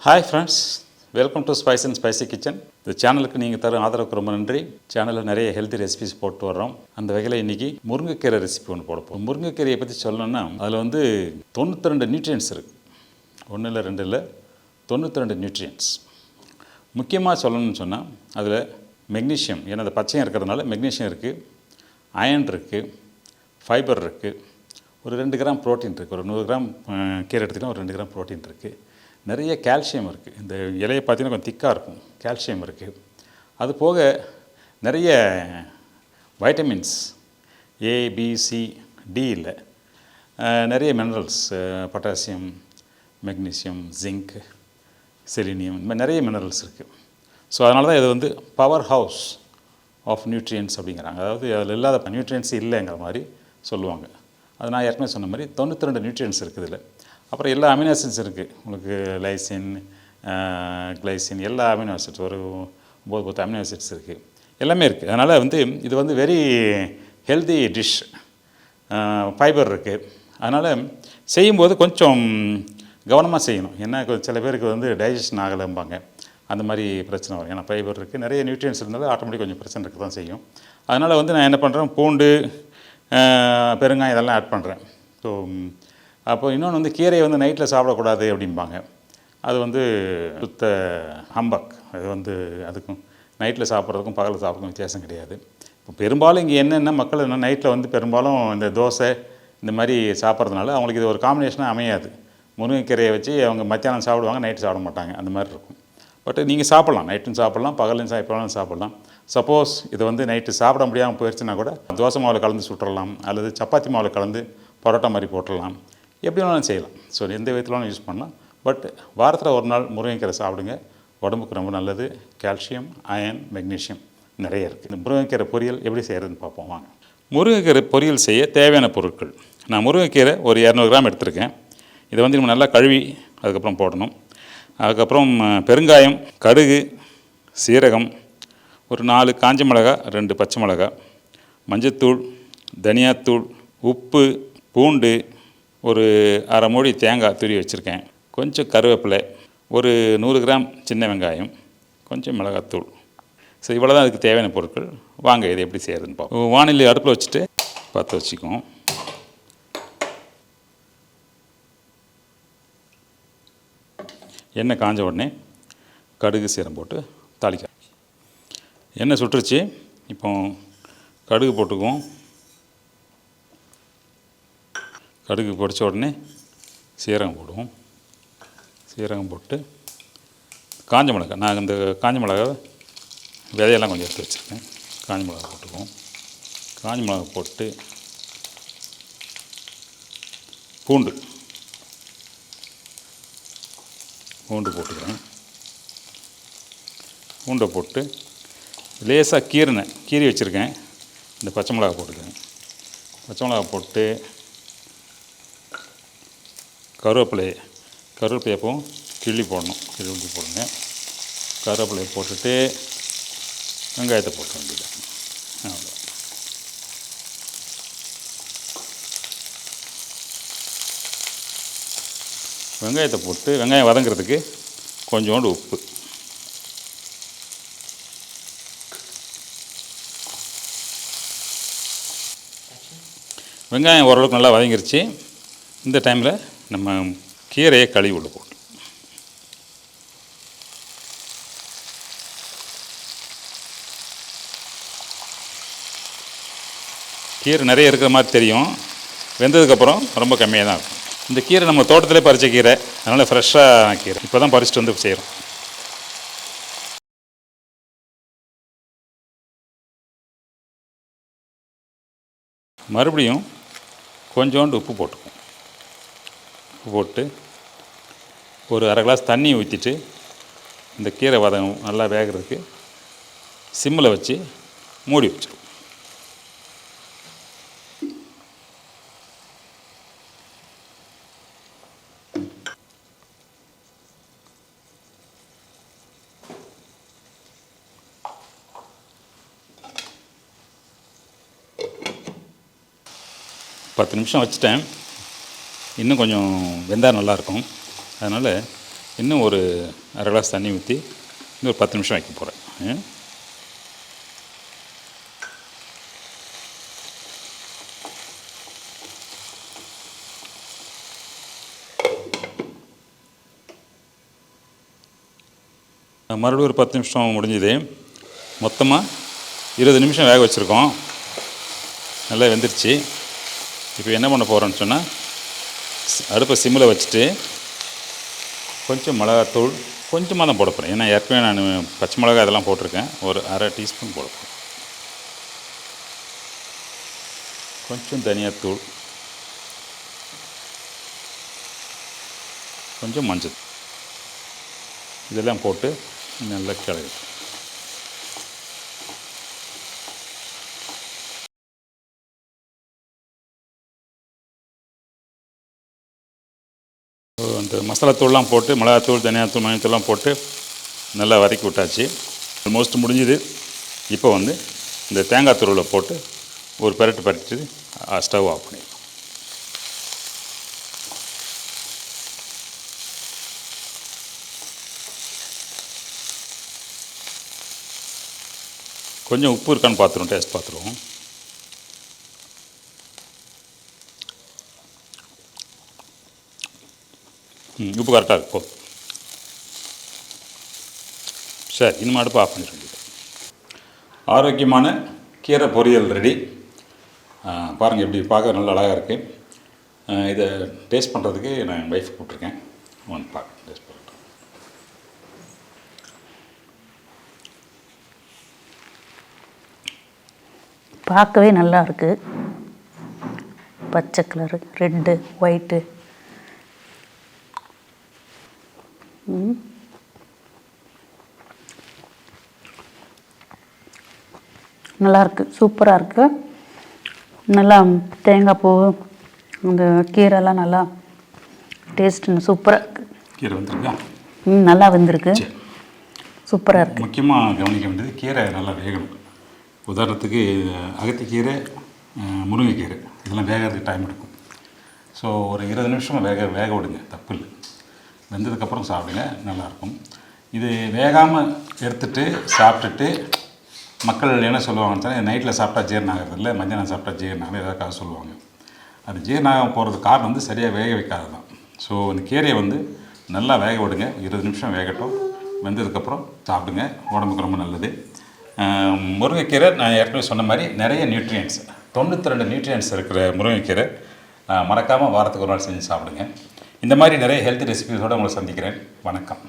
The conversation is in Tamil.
Hi friends, welcome to spice and spicy kitchen. இந்த சேனலுக்கு நீங்கள் தர ஆதரவுக்கு ரொம்ப நன்றி. சேனலில் நிறைய ஹெல்த்தி ரெசிபிஸ் போட்டு வர்றோம். அந்த வகையில் இன்றைக்கி முருங்கைக்கீரை ரெசிபி ஒன்று போடுப்போம். முருங்கைக்கீரையை பற்றி சொல்லணும்னா அதில் 92 நியூட்ரியன்ஸ் இருக்குது. ஒன்றும் இல்லை, 2 இல்லை, 92 நியூட்ரியன்ஸ். முக்கியமாக சொல்லணும்னு சொன்னால் அதில் மெக்னீஷியம், ஏன்னா அது பச்சையாக இருக்கிறதுனால மெக்னீஷியம் இருக்குது, அயன் இருக்குது, ஃபைபர் இருக்குது, ஒரு 2 கிராம் ப்ரோட்டீன் இருக்குது. ஒரு 100 கிராம் கீரை எடுத்துக்கிட்டால் ஒரு 2 கிராம் ப்ரோட்டீன் இருக்குது. நிறைய கால்சியம் இருக்குது. இந்த இலையை பார்த்தீங்கன்னா கொஞ்சம் திக்காக இருக்கும், கால்சியம் இருக்குது. அது போக நிறைய வைட்டமின்ஸ் ஏபிசி டி இல்லை, நிறைய minerals, potassium, magnesium, zinc, selenium, இந்த மாதிரி நிறைய மினரல்ஸ் இருக்குது. ஸோ அதனால தான் இது பவர் ஹவுஸ் ஆஃப் நியூட்ரியன்ஸ் அப்படிங்கிறாங்க. அதாவது அதில் இல்லாத நியூட்ரியன்ஸ் இல்லைங்கிற மாதிரி சொல்லுவாங்க. அது நான் ஏற்கனவே சொன்ன மாதிரி 92 நியூட்ரியன்ஸ் இருக்குது இதில். அப்புறம் எல்லா அமினோ ஆசிட்ஸ் இருக்குது. உங்களுக்கு லைசின், கிளைசின், எல்லா அமினோ ஆசிட்ஸ், ஒரு 9 அமினோ ஆசிட்ஸ் இருக்குது, எல்லாமே இருக்குது. அதனால் இது வெரி ஹெல்தி டிஷ். ஃபைபர் இருக்குது. அதனால் செய்யும்போது கொஞ்சம் கவனமாக செய்யணும். ஏன்னா சில பேருக்கு டைஜஷன் ஆகலைம்பாங்க, அந்த மாதிரி பிரச்சனை வரும். ஏன்னா ஃபைபர் இருக்குது, நிறைய நியூட்ரியன்ஸ் இருந்தாலும் ஆட்டோமேட்டிக் கொஞ்சம் பிரச்சனை இருக்க தான் செய்யும். அதனால் நான் என்ன பண்ணுறேன், பூண்டு, பெருங்காயம் இதெல்லாம் ஆட் பண்ணுறேன். ஸோ அப்போ இன்னொன்று கீரையை நைட்டில் சாப்பிடக்கூடாது அப்படிம்பாங்க. அது சுத்த ஹம்பக். அது அதுக்கும் நைட்டில் சாப்பிட்றதுக்கும் பகலில் சாப்பிட்றதுக்கும் வித்தியாசம் கிடையாது. இப்போ பெரும்பாலும் இங்கே என்னென்ன மக்கள் நைட்டில் பெரும்பாலும் இந்த தோசை இந்த மாதிரி சாப்பிட்றதுனால அவங்களுக்கு இது ஒரு காம்பினேஷனாக அமையாது. முருங்கைக்கீரையை வச்சு அவங்க மத்தியானம் சாப்பிடுவாங்க, நைட்டு சாப்பிட மாட்டாங்க, அந்த மாதிரி இருக்கும். பட் நீங்கள் சாப்பிட்லாம், நைட்டும் சாப்பிட்லாம், பகலையும் சாப்பிட்லாம். சப்போஸ் இது நைட்டு சாப்பிட முடியாமல் போயிடுச்சுன்னா கூட தோசை மாவில் கலந்து சுட்டுறலாம், அல்லது சப்பாத்தி மாவில் கலந்து பரோட்டா மாதிரி போட்டுடலாம், எப்படி வேணாலும் செய்யலாம். ஸோ எந்த விதத்தில் யூஸ் பண்ணலாம். பட் வாரத்தில் ஒரு நாள் முருங்கைக்கீரை சாப்பிடுங்க, உடம்புக்கு ரொம்ப நல்லது. கால்சியம், அயன், மெக்னீஷியம் நிறைய இருக்குது. இந்த முருங்கைக்கீரை பொரியல் எப்படி செய்கிறதுன்னு பார்ப்போம் வாங்க. முருங்கைக்கீரை பொரியல் செய்ய தேவையான பொருட்கள். நான் முருங்கைக்கீரை ஒரு 200 கிராம் எடுத்திருக்கேன். இதை நம்ம நல்லா கழுவி அதுக்கப்புறம் போடணும். அதுக்கப்புறம் பெருங்காயம், கடுகு, சீரகம், ஒரு 4 காஞ்ச மிளகா, 2 பச்சை மிளகா, மஞ்சத்தூள், தனியாத்தூள், உப்பு, பூண்டு, ஒரு அரை மூடி தேங்காய் துருவி வச்சுருக்கேன், கொஞ்சம் கருவேப்பிலை, ஒரு 100 கிராம் சின்ன வெங்காயம், கொஞ்சம் மிளகாத்தூள். ஸோ இவ்வளோ தான் அதுக்கு தேவையான பொருட்கள். வாங்க இதை எப்படி செய்கிறதுன்னு பார்ப்போம். வானிலை அடுப்பில் வச்சுட்டு பற்ற வச்சுக்குவோம். எண்ணெய் காஞ்ச உடனே கடுகு, சீரகம் போட்டு தாளிக்க. எண்ணெய் சுட்டுருச்சு. இப்போ கடுகு போட்டுக்குவோம். கடுகு பொரிச்ச உடனே சீரகம் போடுவோம். சீரகம் போட்டு காஞ்ச மிளகாய், நான் இந்த காஞ்ச மிளகாவை விதையெல்லாம் கொஞ்சம் எடுத்து வச்சுருக்கேன். காஞ்ச மிளகாய் போட்டுக்குவோம். காஞ்ச மிளகாய் போட்டு பூண்டு போட்டுக்கிறேன். பூண்டை போட்டு லேசாக கீரி வச்சுருக்கேன். இந்த பச்சை மிளகாய் போட்டுக்கிறேன். பச்சை மிளகாய் போட்டு கருவேப்பிலையை எப்போ கிள்ளி போடணும், கிள்ளி போடுங்க. கருவேப்பிலையை போட்டுட்டு வெங்காயத்தை போட்ட வேண்டியது. அவ்வளோ. வெங்காயத்தை போட்டு வெங்காயம் வதங்கிறதுக்கு கொஞ்சோண்டு உப்பு, வெங்காயம் ஓரளவுக்கு நல்லா வதங்கிருச்சு. இந்த டைமில் நம்ம கீரையை கழுவி உள்ள போட்டு, கீரை நிறைய இருக்கிற மாதிரி தெரியும், வெந்ததுக்கப்புறம் ரொம்ப கம்மியாக தான் இருக்கும். இந்த கீரை நம்ம தோட்டத்திலே பறித்த கீரை, அதனால் ஃப்ரெஷ்ஷாக கீரை இப்போ தான் பறிச்சுட்டு செய்கிறோம். மறுபடியும் கொஞ்சோண்டு உப்பு போட்டுக்குவோம். உப்பு போட்டு ஒரு அரை கிளாஸ் தண்ணி ஊற்றிட்டு இந்த கீரை வதங்கும் நல்லா வேகிறதுக்கு சிம்மில் வச்சு மூடி வச்சிடும். பத்து நிமிஷம் வச்சுட்டேன். இன்னும் கொஞ்சம் வெந்தால் நல்லாயிருக்கும். அதனால் இன்னும் ஒரு அரை கிளாஸ் தண்ணி ஊற்றி இன்னும் ஒரு 10 நிமிஷம் வைக்க போகிறேன். மறுபடியும் ஒரு 10 நிமிஷம் முடிஞ்சுது. மொத்தமாக 20 நிமிஷம் வேக வச்சுருக்கோம். நல்லா வெந்துருச்சு. இப்போ என்ன பண்ண போகிறோன்னு சொன்னால், அடுப்பை சிம்மில் வச்சுட்டு கொஞ்சம் மிளகாத்தூள் கொஞ்சமாக தான் போட போகிறேன். ஏன்னா ஏற்கனவே நான் பச்சை மிளகா இதெல்லாம் போட்டிருக்கேன். ஒரு அரை டீஸ்பூன் போட போகிறேன். கொஞ்சம் தனியாத்தூள், கொஞ்சம் மஞ்சள், இதெல்லாம் போட்டு நல்லா கிளறி அந்த மசாலாத்தூள்லாம் போட்டு மிளகாத்தூள், தனியாத்தூள், மஞ்சத்தூள்லாம் போட்டு நல்லா வதக்கி விட்டாச்சு. ஆல்மோஸ்ட் முடிஞ்சுது. இப்போ வந்து இந்த தேங்காய் துருவலை போட்டு ஒரு பரட்டு ஸ்டவ் ஆஃப் பண்ணிடலாம். கொஞ்சம் உப்பு இருக்கான்னு பார்த்துருவோம், டேஸ்ட் பார்த்துருவோம். உப்பு கரெக்டாக இருக்கு. சரி, இன்னும் அடுப்பு ஆஃப் பண்ணிட வேண்டியது. ஆரோக்கியமான கீரை பொரியல் ரெடி. பாருங்கள், எப்படி பார்க்க நல்லா அழகாக இருக்குது. இதை டேஸ்ட் பண்ணுறதுக்கு நான் என் ஒய்ஃப் கூப்பிட்ருக்கேன். வந்து பார்க்க டேஸ்ட் பண்ணிட்டோம். பார்க்கவே நல்லா இருக்குது. பச்சை கலரு, ரெட்டு, ஒயிட்டு. நல்லாயிருக்கு, சூப்பராக இருக்குது. நல்லா தேங்காய் பூ, அந்த கீரைலாம் நல்லா டேஸ்ட்டு சூப்பராக இருக்குது. கீரை வந்துருக்கா? நல்லா வந்திருக்கு, சூப்பராக இருக்குது. முக்கியமாக கவனிக்க வேண்டியது, கீரை நல்லா வேகணும். உதாரணத்துக்கு அகத்திக்கீரை, முருங்கைக்கீரை இதெல்லாம் வேகிறதுக்கு டைம் எடுக்கும். ஸோ ஒரு 20 நிமிஷம் வேக விடுங்க, தப்பு இல்லை. வெந்ததுக்கப்புறம் சாப்பிடுங்க, நல்லாயிருக்கும். இது வேகாமல் எடுத்துகிட்டு சாப்பிட்டுட்டு மக்கள் என்ன சொல்லுவாங்கன்னு சொன்னால், நைட்டில் சாப்பிட்டா ஜீரணம் ஆகிறதில்ல, மத்தியானம் சாப்பிட்டா ஜீரணம் ஆகும், எதாவது சொல்லுவாங்க. அது ஜீரணம் போகிறதுக்கு காரணம் வந்து சரியாக வேக வைக்காது தான். ஸோ அந்த கீரையை வந்து நல்லா வேக விடுங்க, 20 நிமிஷம் வேகட்டும். வெந்ததுக்கப்புறம் சாப்பிடுங்க, உடம்புக்கு ரொம்ப நல்லது. முருங்கைக்கீரை நான் ஏற்கனவே சொன்ன மாதிரி நிறைய நியூட்ரியன்ஸ், 92 நியூட்ரியன்ஸ் இருக்கிற முருங்கைக்கீரை மறக்காமல் வாரத்துக்கு ஒரு நாள் செஞ்சு சாப்பிடுங்க. இந்த மாதிரி நிறைய ஹெல்த் ரெசிபிஸோடு உங்களை சந்திக்கிறேன். வணக்கம்.